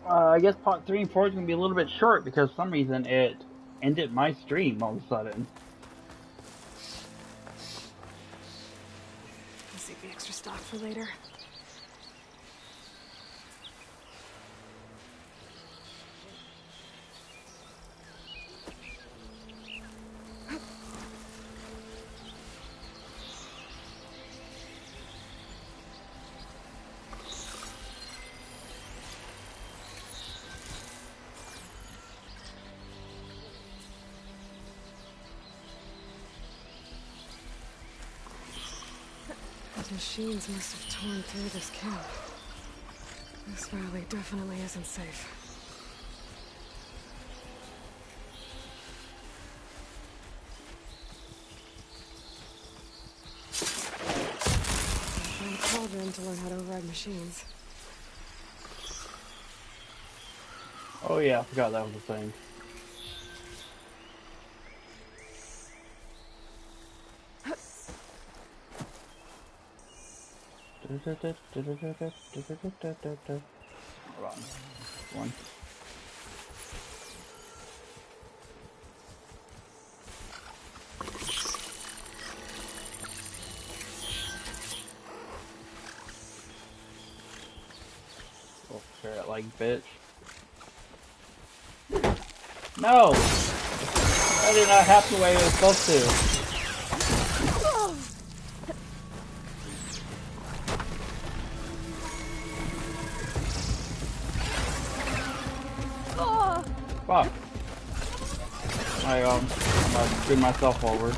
I guess part 3 and 4 is going to be a little bit short because for some reason it ended my stream all of a sudden. I'll save the extra stock for later. The machines must have torn through this camp. This valley definitely isn't safe. I'll find a cauldron to learn how to override machines. Oh yeah, I forgot that was a thing. Hold on. One. Oh, carrot like bitch. No! That did not happen the way it was supposed to. Fuck. I'm gonna bring myself over.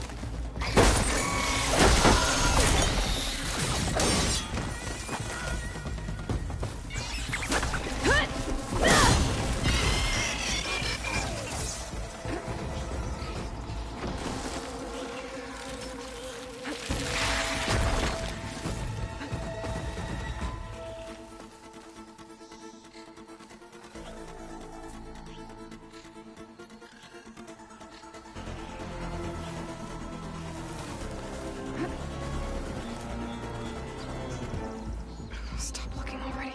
Stop looking already.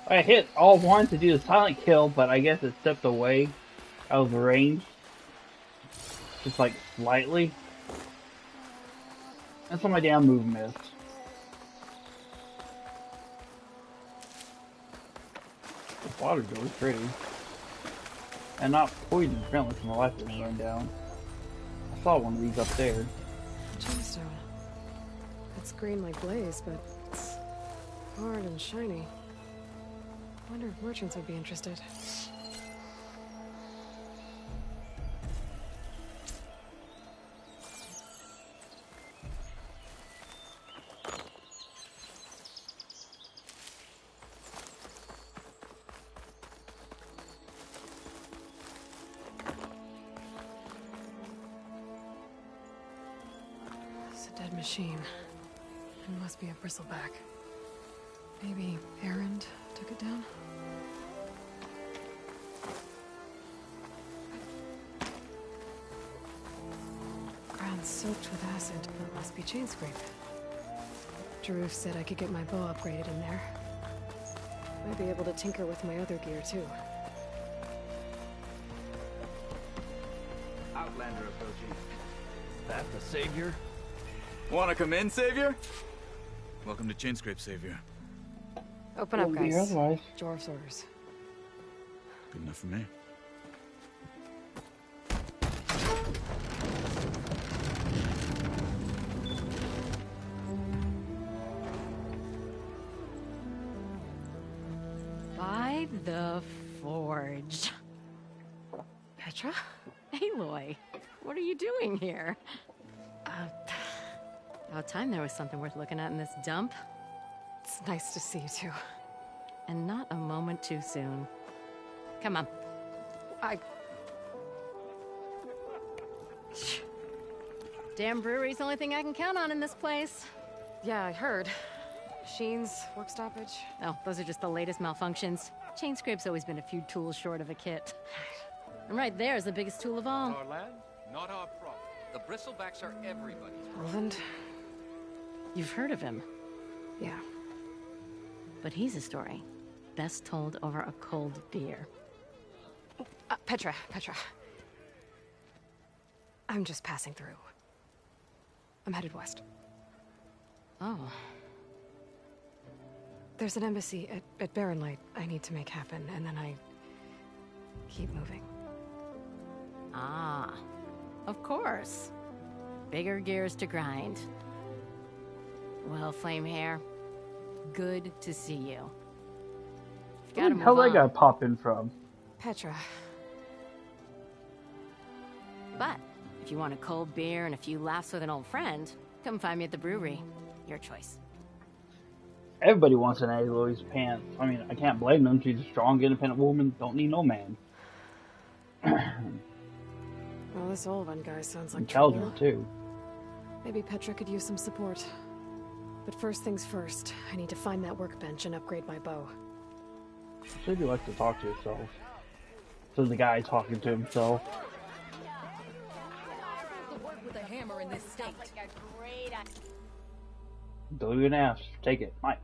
I hit all 1 to do the silent kill, but I guess it stepped away out of the range. Just like slightly. That's what my damn move missed. The water's really pretty. And not poison friendly from the light that's going down. I saw one of these up there. Gemstone. It's green like blaze, but it's hard and shiny. Wonder if merchants would be interested. It's a dead machine. It must be a bristleback. Maybe Errand took it down? Ground soaked with acid, but must be chain scrape. Jaruf said I could get my bow upgraded in there. Might be able to tinker with my other gear too. Outlander approaching. That the Savior? Wanna come in, Savior? Welcome to Chainscrape, Savior. Open up, Wouldn't be guys. otherwise. Dwarf's orders. Good enough for me. By the Forge. Petra? Aloy, what are you doing here? About time there was something worth looking at in this dump. It's nice to see you too. And not a moment too soon. Come on. Damn brewery's the only thing I can count on in this place. Yeah, I heard. Machines, work stoppage. Oh, those are just the latest malfunctions. Chain Scrape's always been a few tools short of a kit. And right there is the biggest tool of all. Our land, not our problem. The bristlebacks are everybody's. Roland? You've heard of him, Yeah. but he's a story best told over a cold beer. Petra. I'm just passing through. I'm headed west. Oh, There's an embassy at Barren Light I need to make happen, and then I keep moving. ah, of course. Bigger gears to grind. Well, Flamehair, good to see you. You've Where gotta the hell move that guy on. pop in from? Petra. But if you want a cold beer and a few laughs with an old friend, come find me at the brewery. Your choice. Everybody wants an Aloy's pants. I mean, I can't blame them. She's a strong, independent woman. Don't need no man. Well, this Olvan guy sounds like Intelligent, trouble. too. Maybe Petra could use some support. But first things first, I need to find that workbench and upgrade my bow. Said you like to talk to yourself. So the guy talking to himself. Work with a hammer in this state. Don't even ask. Take it. Mike.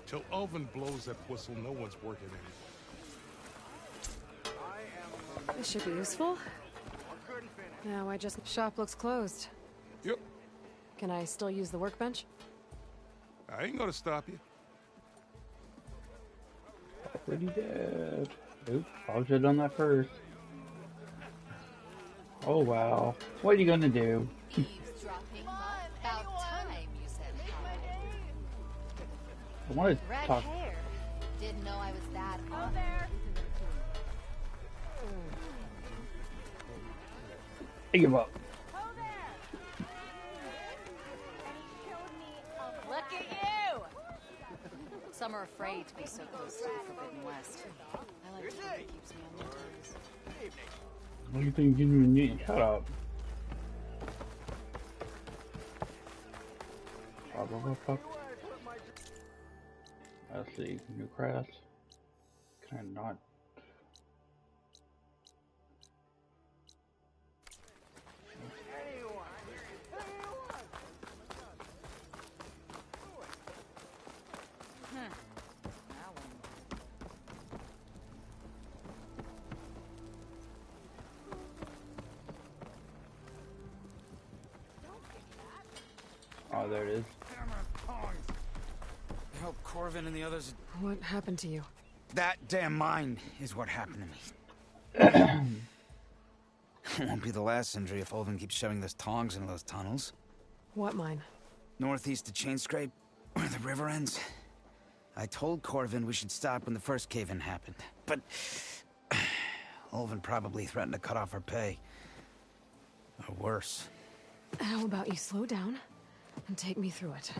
Till Alvin blows that whistle, no one's working in. This should be useful. Now shop looks closed. Yep, Can I still use the workbench? I ain't gonna stop you. Pretty dead. Oops, I should have done that first. Oh wow. What are you gonna do? About time, you said. I want to Red talk. hair. Didn't know I was that on there. I give up. Look at you! Some are afraid to be so close to the Forbidden West. I like to think it keeps me on my toes. What do you think you need? Shut up. Let's see, new crafts. Can I not? Oh, there it is. I hope Corvin and the others... What happened to you? That damn mine is what happened to me. It won't be the last injury if Olvin keeps shoving those tongs into those tunnels. What mine? Northeast of Chainscrape, where the river ends. I told Corvin we should stop when the first cave-in happened, but... Olvin probably threatened to cut off our pay. Or worse. How about you slow down and take me through it?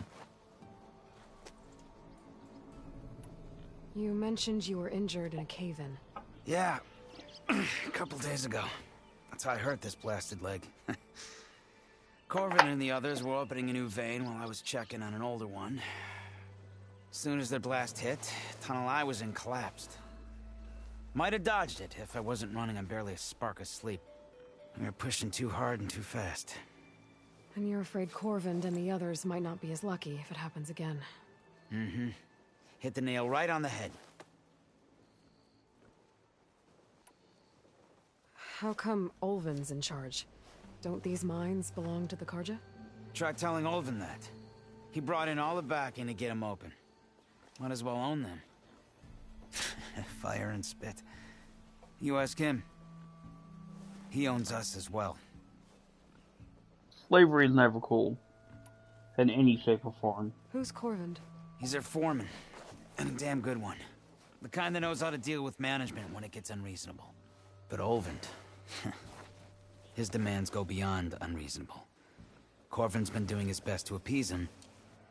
You mentioned you were injured in a cave-in. Yeah, a couple days ago. That's how I hurt this blasted leg. Corvin and the others were opening a new vein while I was checking on an older one. As soon as their blast hit, the tunnel I was in collapsed. Might have dodged it if I wasn't running on barely a spark of sleep. We were pushing too hard and too fast. And you're afraid Corvind and the others might not be as lucky if it happens again. Mm-hmm. Hit the nail right on the head. How come Olvin's in charge? Don't these mines belong to the Karja? Try telling Olvin that. He brought in all the backing to get them open. Might as well own them. Fire and spit. You ask him. He owns us as well. Slavery is never cool. In any shape or form. Who's Corvind? He's their foreman. And a damn good one. The kind that knows how to deal with management when it gets unreasonable. But Olvind... his demands go beyond unreasonable. Corvin's been doing his best to appease him.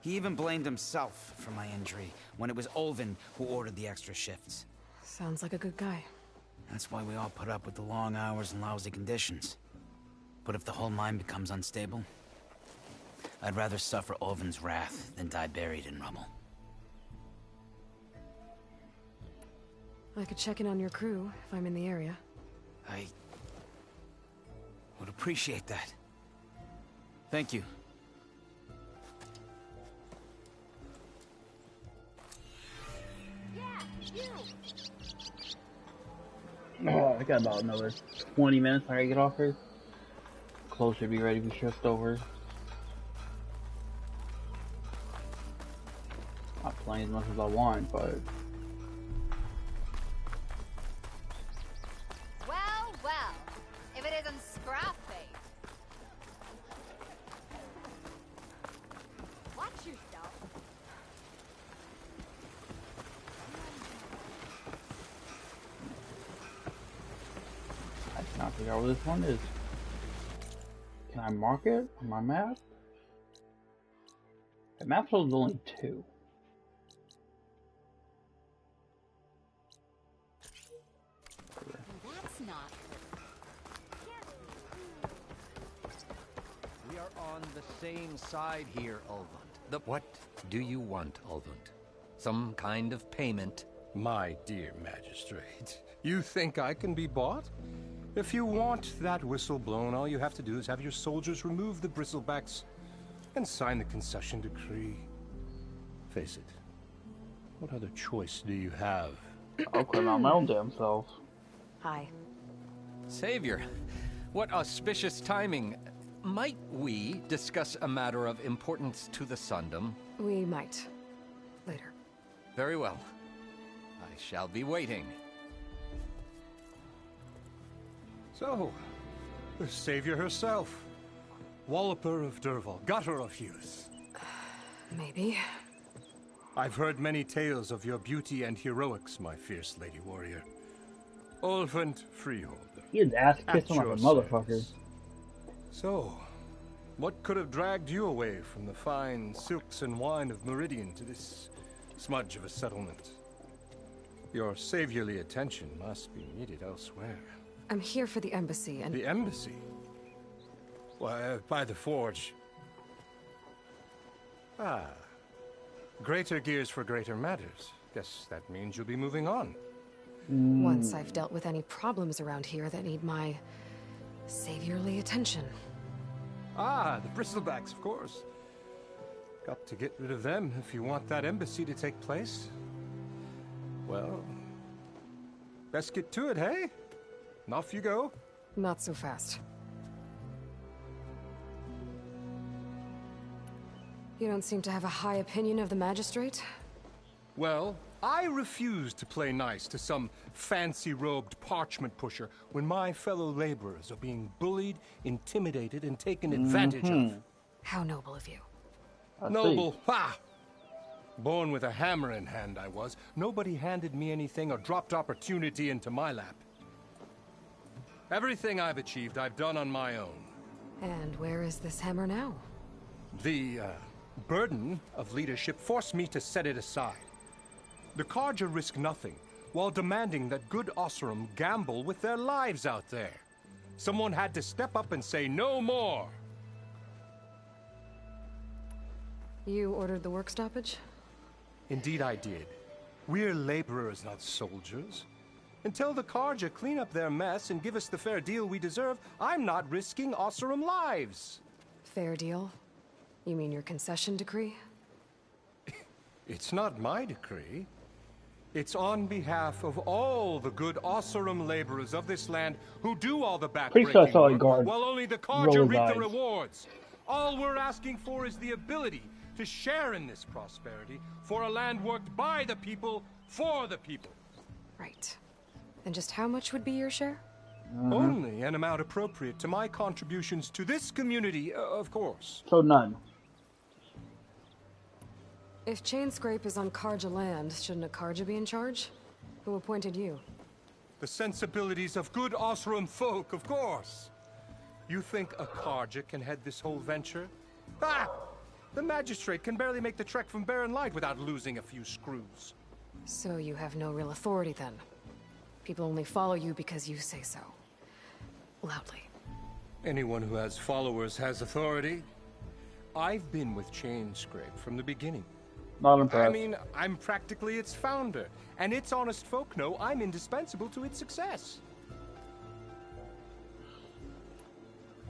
He even blamed himself for my injury, when it was Olvin who ordered the extra shifts. Sounds like a good guy. That's why we all put up with the long hours and lousy conditions. But if the whole mine becomes unstable, I'd rather suffer Olvin's wrath than die buried in rubble. I could check in on your crew if I'm in the area. I would appreciate that. Thank you. Oh, I got about another 20 minutes I gotta get off here. Clothes should be ready to be shipped over. Not playing as much as I want, but... Well, well. If it isn't scrap bait. Watch yourself. I cannot figure out what this one is. Can I mark it on my map? The map shows only 2. That's not. We are on the same side here, Ulvund. What do you want, Ulvund? Some kind of payment? My dear magistrate, you think I can be bought? If you want that whistle blown, all you have to do is have your soldiers remove the bristlebacks and sign the concession decree. Face it, what other choice do you have? I'll quit my own damn self. Hi. Savior, what auspicious timing. Might we discuss a matter of importance to the Sundom? We might. Later. Very well. I shall be waiting. So, the savior herself. Walloper of Derval, gutter of youth. Maybe. I've heard many tales of your beauty and heroics, my fierce lady warrior. Ulvund Freeholder. He is ass kissing like a motherfucker. Service. So, what could have dragged you away from the fine silks and wine of Meridian to this smudge of a settlement? Your saviorly attention must be needed elsewhere. I'm here for the embassy and... The embassy? Why, by the forge. Ah. Greater gears for greater matters. Guess that means you'll be moving on. Once I've dealt with any problems around here that need my saviorly attention. Ah, the bristlebacks, of course. Got to get rid of them if you want that embassy to take place. Well, best get to it, hey? And off you go. Not so fast. You don't seem to have a high opinion of the magistrate? Well, I refuse to play nice to some fancy-robed parchment pusher when my fellow laborers are being bullied, intimidated, and taken advantage of. How noble of you. Noble, ha! Born with a hammer in hand, I was. Nobody handed me anything or dropped opportunity into my lap. Everything I've achieved, I've done on my own. And where is this hammer now? The burden of leadership forced me to set it aside. The Carja risk nothing, while demanding that good Osram gamble with their lives out there. Someone had to step up and say no more. You ordered the work stoppage? Indeed I did. We're laborers, not soldiers. Until the Carja clean up their mess and give us the fair deal we deserve, I'm not risking Osram lives. Fair deal? You mean your concession decree? It's not my decree. It's on behalf of all the good Osram laborers of this land who do all the Pretty sure I backbreaking saw a work, guard while only the roll Carja his reap eyes. the rewards. All we're asking for is the ability to share in this prosperity for a land worked by the people, for the people. Right. And just how much would be your share? Only an amount appropriate to my contributions to this community, of course. So none. If Chainscrape is on Carja land, shouldn't a Carja be in charge? Who appointed you? The sensibilities of good Osram folk, of course. You think a Carja can head this whole venture? Ah! The magistrate can barely make the trek from Barren Light without losing a few screws. So you have no real authority then? People only follow you because you say so. Loudly. Anyone who has followers has authority. I've been with Chainscrape from the beginning. Not impressed. I mean, I'm practically its founder, and its honest folk know I'm indispensable to its success.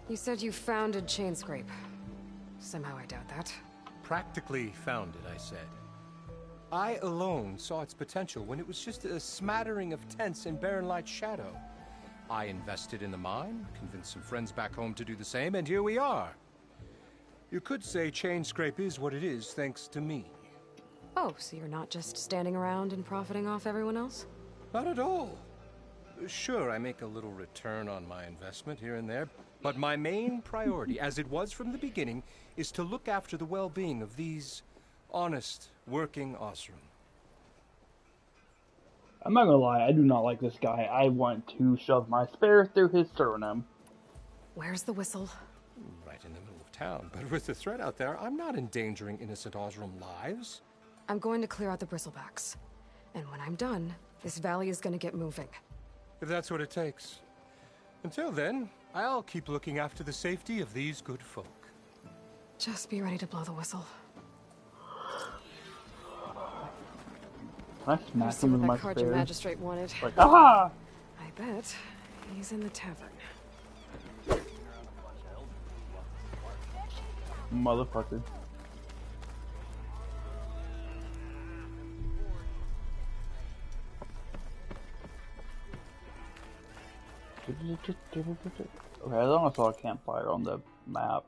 You said you founded Chainscrape. Somehow I doubt that. Practically founded, I said. I alone saw its potential when it was just a smattering of tents in Barren Light's shadow. I invested in the mine, convinced some friends back home to do the same, and here we are. You could say Chainscrape is what it is thanks to me. Oh, so you're not just standing around and profiting off everyone else? Not at all. Sure, I make a little return on my investment here and there, but my main priority, as it was from the beginning, is to look after the well-being of these honest, working Osram. I'm not gonna lie, I do not like this guy. I want to shove my spear through his sternum. Where's the whistle? Right in the middle of town, but with the threat out there, I'm not endangering innocent Osram lives. I'm going to clear out the bristlebacks. And when I'm done, this valley is gonna get moving. If that's what it takes. Until then, I'll keep looking after the safety of these good folk. Just be ready to blow the whistle. I smack See him what with my that Carja spear. magistrate wanted. Like, ah! I bet he's in the tavern. Motherfucker. Okay, I thought I saw a campfire on the map.